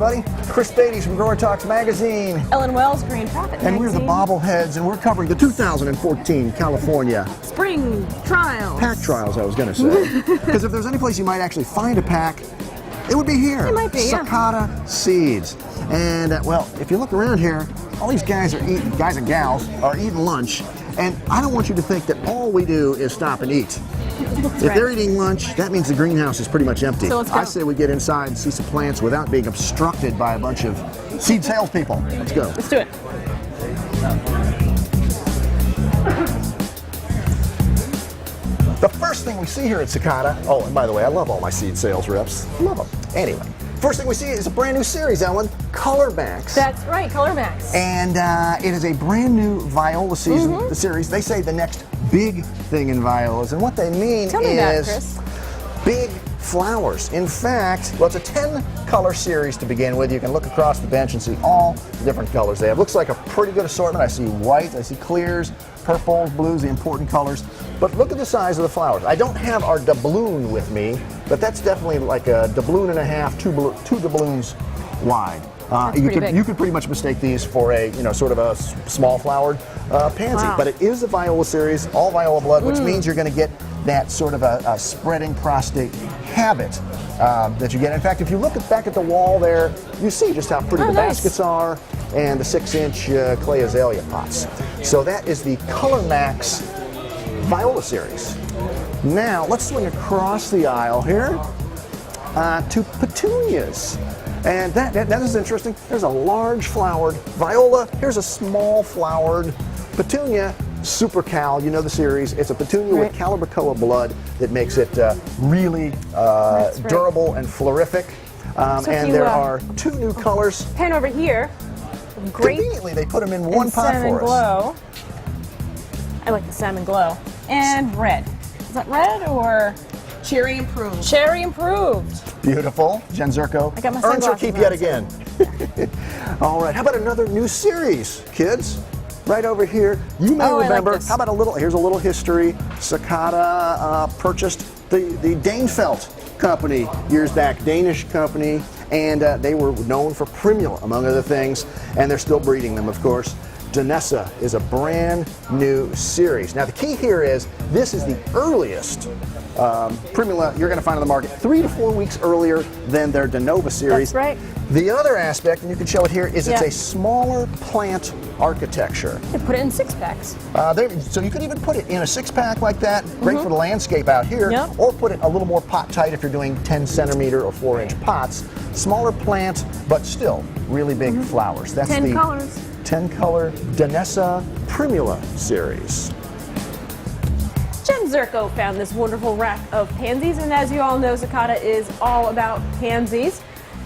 everybody. Chris Beatty from Grower Talks Magazine. Ellen Wells, Green Profit And Magazine. we're the bobbleheads, and we're covering the 2014 California Spring Trials. pack trials, I was going to say. Because if there's any place you might actually find a pack, it would be here. It might be, yeah. Sakata Seeds. And, well, if you look around here, all these guys and gals are eating lunch. And I don't want you to think that all we do is stop and eat. If they're eating lunch, that means the greenhouse is pretty much empty. So let's go. I say we get inside and see some plants without being obstructed by a bunch of seed salespeople. Let's go. Let's do it. The first thing we see here at Sakata, oh, and by the way, I love all my seed sales reps. Love them. Anyway, first thing we see is a brand new series, Ellen, Color Max. That's right, Color Max. And it is a brand new viola season, the series. They say the next big thing in violas, and what they mean Tell me that, is Chris. big flowers. In fact, well, it's a 10-color series to begin with. You can look across the bench and see all the different colors they have. Looks like a pretty good assortment. I see white, I see clears, purples, blues, the important colors. But look at the size of the flowers. I don't have our doubloon with me, but that's definitely like a doubloon and a half, two doubloons wide. You could pretty much mistake these for a sort of a small flowered pansy, but it is a viola series, all viola blood, which means you're going to get that sort of a spreading prostate habit that you get. In fact, if you look back at the wall there, you see just how pretty the baskets are and the 6-inch clay azalea pots. So that is the Color Max viola series. Now let's swing across the aisle here to petunias. And that is interesting. There's a large flowered viola. Here's a small flowered petunia. Super Cal, you know the series. It's a petunia with Calibrachoa blood that makes it really durable and florific. And there are two new colors. Pan over here. Great. Conveniently, they put them in one pot salmon for us. glow. I like the salmon glow. And red. Is that red or? Cherry improved. Cherry improved. Beautiful. Jen Zerko I got my earns her sunglasses keep on, yet again. All right. How about another new series, kids? Right over here. You may remember. How about here's a little history. Sakata purchased the Danefelt company years back, Danish company, and they were known for primula, among other things, and they're still breeding them, of course. Danessa is a brand new series. Now the key here is this is the earliest primula you're going to find on the market, 3 to 4 weeks earlier than their Danova series. That's right. The other aspect, and you can show it here, is it's a smaller plant architecture. They put it in 6-packs. So you could even put it in a 6-pack like that, great for the landscape out here, or put it a little more pot tight if you're doing 10-centimeter or 4-inch pots. Smaller plant, but still really big flowers. That's 10 the colors. 10-color Danessa Primula series. Jen Zerko found this wonderful rack of pansies, and as you all know, Sakata is all about pansies.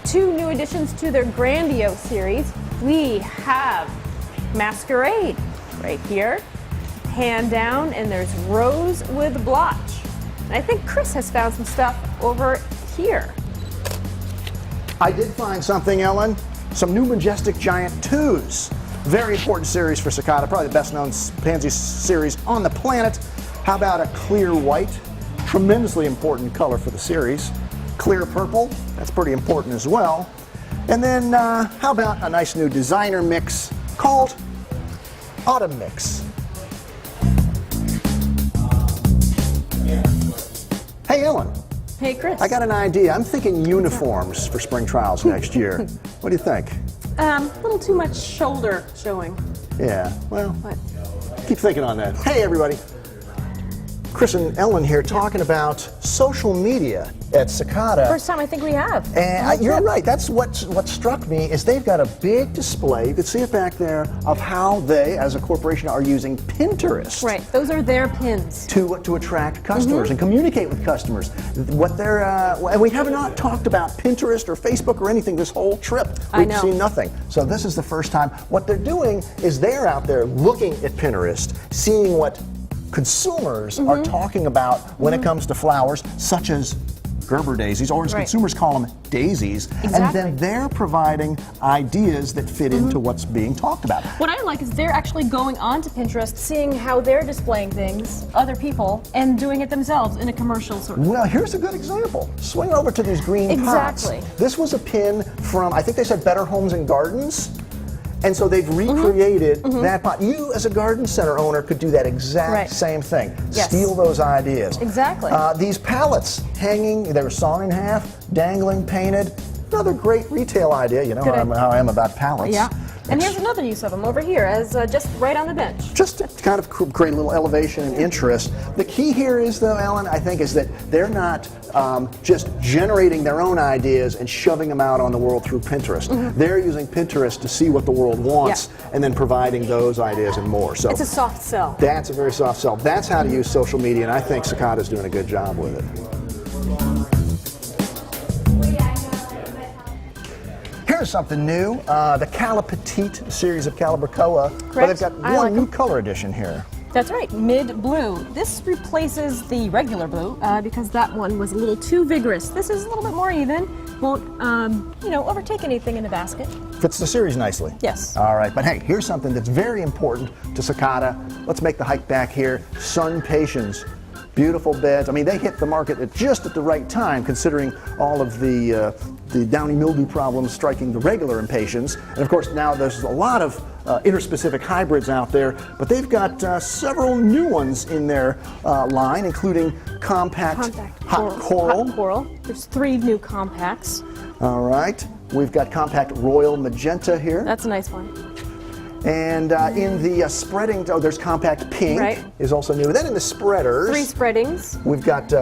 2 new additions to their Grandiose series. We have Masquerade right here, hand down, and there's Rose with Blotch. And I think Chris has found some stuff over here. I did find something, Ellen. Some new Majestic Giant 2s. Very important series for Sakata, probably the best known pansy series on the planet. How about a clear white? Tremendously important color for the series. Clear purple, that's pretty important as well. And then how about a nice new designer mix called Autumn Mix. Hey Ellen. Hey Chris. I got an idea. I'm thinking uniforms for spring trials next year. What do you think? A little too much shoulder showing. Yeah, well, keep thinking on that. Hey everybody. Chris and Ellen here talking about social media at Sakata. First time I think we have. And you're right. That's what struck me is they've got a big display. You can see it back there of how they, as a corporation, are using Pinterest. Right. Those are their pins to attract customers and communicate with customers. What they're and we have not talked about Pinterest or Facebook or anything this whole trip. We've seen nothing. So this is the first time. What they're doing is they're out there looking at Pinterest, seeing what consumers are talking about when it comes to flowers, such as Gerber daisies, or as Right. consumers call them, daisies. And Exactly. then they're providing ideas that fit into what's being talked about. What I like is they're actually going onto Pinterest, seeing how they're displaying things, other people, and doing it themselves in a commercial sort of. Well, here's a good example. Swing over to these green Exactly. pots. This was a pin from, I think they said Better Homes and Gardens. And so they've recreated that pot. You, as a garden center owner, could do that exact Right. same thing. Yes. Steal those ideas. Exactly. These pallets hanging, they were sawn in half, dangling, painted. Another great retail idea. You know Good how I am about pallets. Yeah. And here's another use of them over here, as just right on the bench. Just to kind of create a little elevation and interest. The key here is, though, Ellen, I think, is that they're not just generating their own ideas and shoving them out on the world through Pinterest. They're using Pinterest to see what the world wants and then providing those ideas and more. So It's a soft sell. that's a very soft sell. That's how to use social media, and I think Sakata's doing a good job with it. Here's something new, the Cala Petite series of Calabricoa. But they've got I one like new 'em. color edition here. That's right, mid blue. This replaces the regular blue because that one was a little too vigorous. This is a little bit more even. Won't, overtake anything in the basket. Fits the series nicely. Yes. All right, but hey, here's something that's very important to Sakata. Let's make the hike back here. Sun Patience. Beautiful beds. I mean, they hit the market just at the right time, considering all of the downy mildew problems striking the regular impatiens. And of course, now there's a lot of interspecific hybrids out there, but they've got several new ones in their line, including compact hot coral. Hot coral. There's 3 new compacts. All right. We've got compact royal magenta here. That's a nice one. And in the spreading, there's compact pink Right. is also new. Then in the spreaders, 3 spreadings. we've got,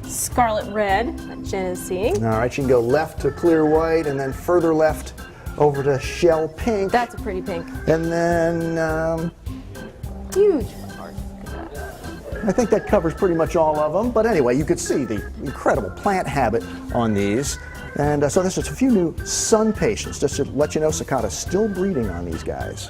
Scarlet red that Jen is seeing. all right, you can go left to clear white and then further left over to shell pink. That's a pretty pink. And then Huge flower. Look at that. I think that covers pretty much all of them. But anyway, you could see the incredible plant habit on these. And so there's just a few new sun patients, just to let you know Sakata's still breeding on these guys.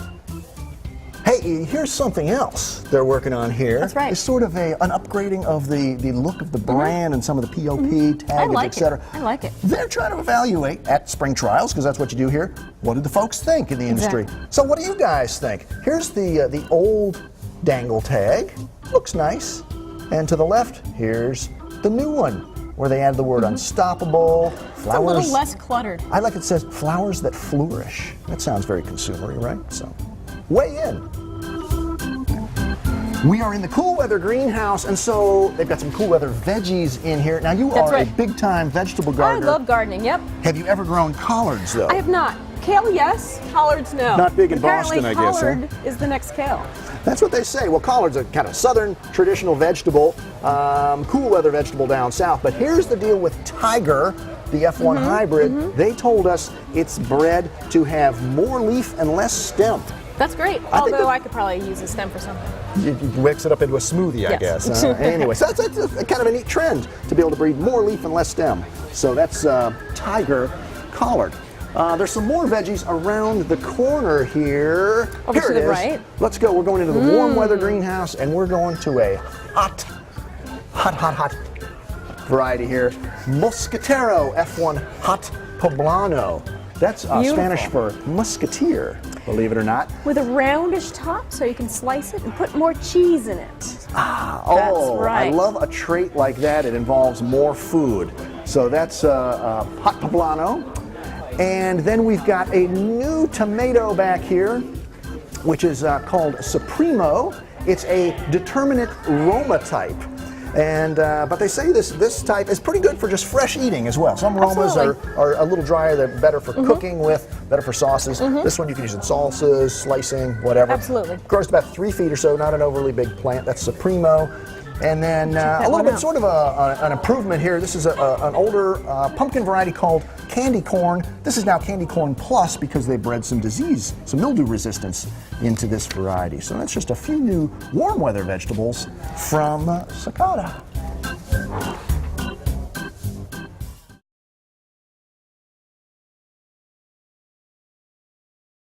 Hey, here's something else they're working on here. That's right. It's sort of an upgrading of the look of the brand and some of the POP I taggage, like etc. it. I like it. They're trying to evaluate at spring trials, because that's what you do here. What did the folks think in the industry? Exactly. So what do you guys think? Here's the old dangle tag. Looks nice. And to the left, here's the new one, where they add the word unstoppable, It's a flowers. little less cluttered. I like it says flowers that flourish. That sounds very consumery, right? So, weigh in. We are in the cool weather greenhouse, and so they've got some cool weather veggies in here. Now, you That's are a right. big time vegetable I gardener. love gardening, yep. Have you ever grown collards, though? I have not. Kale, yes. Collards, no. Not big in Apparently, Boston, I guess, huh? collard is the next kale. That's what they say. Well, collards are kind of southern traditional vegetable, cool weather vegetable down south. But here's the deal with Tiger, the F1 hybrid. They told us it's bred to have more leaf and less stem. That's great. think Although that- I could probably use a stem for something. You mix it up into a smoothie, I Yes. guess. Anyway, so that's a kind of a neat trend to be able to breed more leaf and less stem. So that's Tiger collard. There's some more veggies around the corner here. Over Here to it the is. right. Let's go. We're going into the warm weather greenhouse, and we're going to a hot variety here. Mosquitero F1 Hot Poblano. That's Beautiful. Spanish for musketeer, believe it or not. With a roundish top so you can slice it and put more cheese in it. Oh, right. I love a trait like that. It involves more food. So that's hot poblano. And then we've got a new tomato back here, which is called Supremo. It's a determinate Roma type. And but they say this type is pretty good for just fresh eating as well. Some Romas are a little drier. They're better for cooking with, better for sauces. This one you can use in salsas, slicing, whatever. Absolutely. Grows about 3 feet or so, not an overly big plant. That's Supremo. And then a little one bit out. sort of an improvement here. This is an older pumpkin variety called Candy Corn. This is now Candy Corn Plus because they bred some disease, some mildew resistance into this variety. So that's just a few new warm weather vegetables from Sakata.